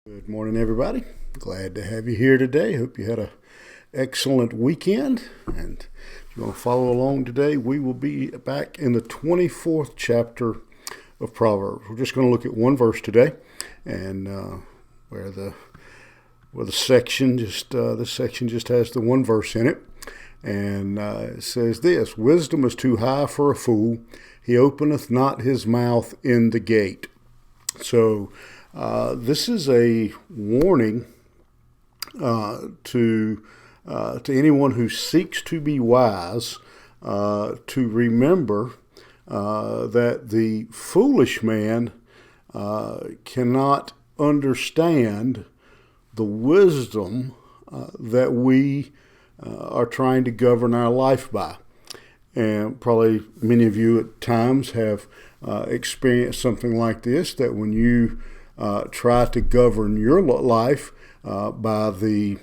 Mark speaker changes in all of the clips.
Speaker 1: Good morning, everybody. Glad to have you here today. Hope you had an excellent weekend. And if you want to follow along today, we will be back in the 24th chapter of Proverbs. We're just going to look at one verse today, and where the section this section just has the one verse in it, and it says this: "Wisdom is too high for a fool; he openeth not his mouth in the gate." So this is a warning to anyone who seeks to be wise to remember that the foolish man cannot understand the wisdom that we are trying to govern our life by. And probably many of you at times have experienced something like this, that when you try to govern your life by the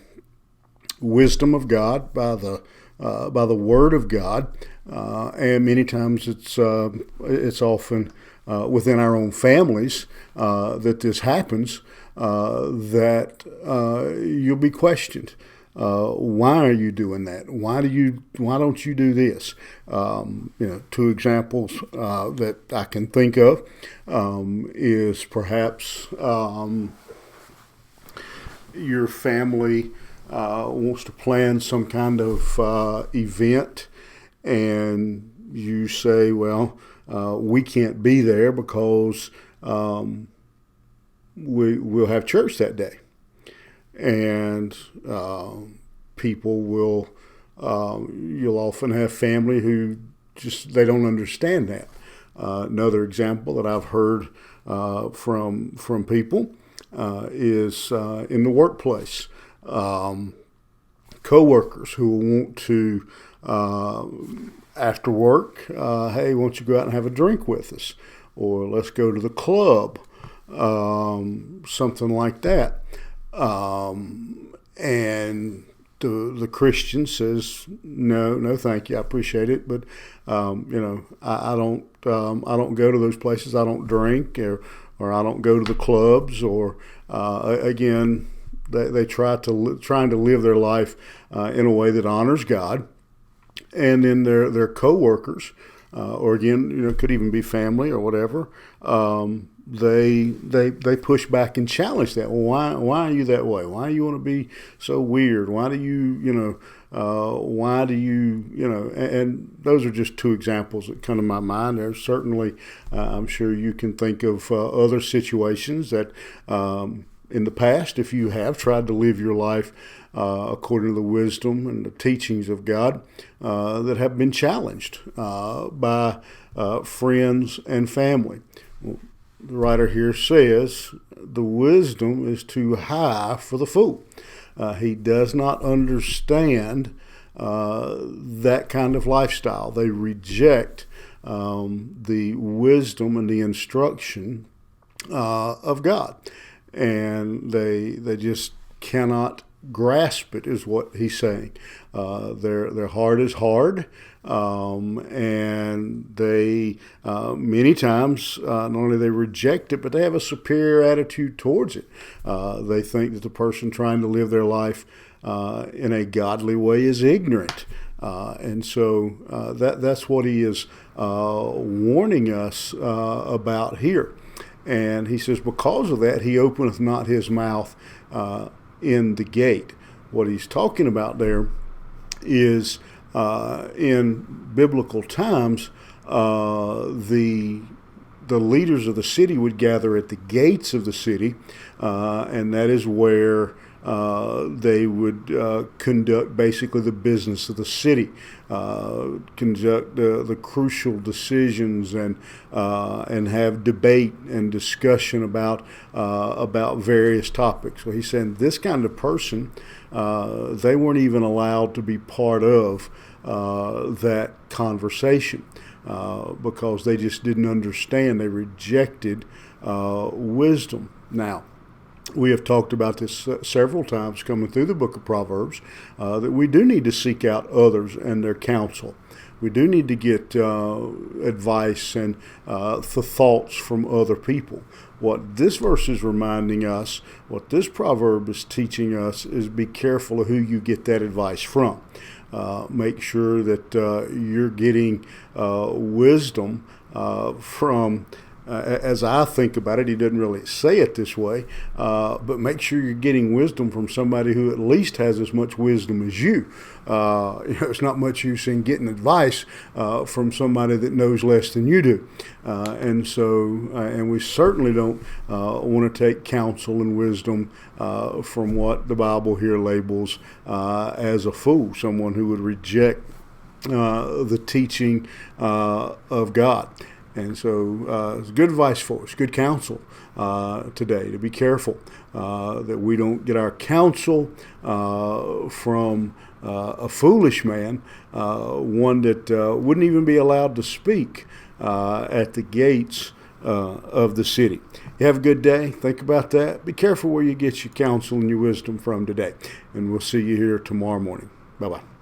Speaker 1: wisdom of God, by the Word of God, and many times it's often within our own families that this happens, that you'll be questioned. Why are you doing that? Why don't you do this? Two examples that I can think of is perhaps your family wants to plan some kind of event, and you say, "Well, we can't be there because we'll have church that day." And people will, you'll often have family who they don't understand that. Another example that I've heard from people is in the workplace. Co-workers who will want to, after work, hey, won't you go out and have a drink with us? Or let's go to the club, something like that. And the Christian says, no, thank you, I appreciate it, but I don't go to those places. I don't drink, or I don't go to the clubs, or again, they trying to live their life in a way that honors God, and then their coworkers, or again, could even be family or whatever. They push back and challenge that. Well, why are you that way? Why do you want to be so weird? Why do you and those are just two examples that come to my mind. There's certainly, I'm sure you can think of other situations that in the past, if you have tried to live your life according to the wisdom and the teachings of God, that have been challenged by friends and family. Well, the writer here says the wisdom is too high for the fool. He does not understand that kind of lifestyle. They reject the wisdom and the instruction of God, and they just cannot grasp it, is what he's saying. Their heart is hard, and they many times not only they reject it, but they have a superior attitude towards it. They think that the person trying to live their life in a godly way is ignorant, and so that's what he is warning us about here. And he says, because of that, he openeth not his mouth in the gate. What he's talking about there is in biblical times, the leaders of the city would gather at the gates of the city, and that is where they would conduct basically the business of the city, conduct the crucial decisions, and have debate and discussion about various topics. So he's saying this kind of person, they weren't even allowed to be part of that conversation because they just didn't understand. They rejected wisdom. Now, we have talked about this several times coming through the book of Proverbs, that we do need to seek out others and their counsel. we do need to get advice and thoughts from other people. What this verse is reminding us, what this proverb is teaching us, is be careful of who you get that advice from. Make sure that you're getting wisdom from, as I think about it, he doesn't really say it this way, but make sure you're getting wisdom from somebody who at least has as much wisdom as you. It's not much use in getting advice from somebody that knows less than you do. And we certainly don't want to take counsel and wisdom from what the Bible here labels as a fool, someone who would reject the teaching of God. And so it's good advice for us, good counsel today, to be careful that we don't get our counsel from a foolish man, one that wouldn't even be allowed to speak at the gates of the city. You have a good day. Think about that. Be careful where you get your counsel and your wisdom from today. And we'll see you here tomorrow morning. Bye-bye.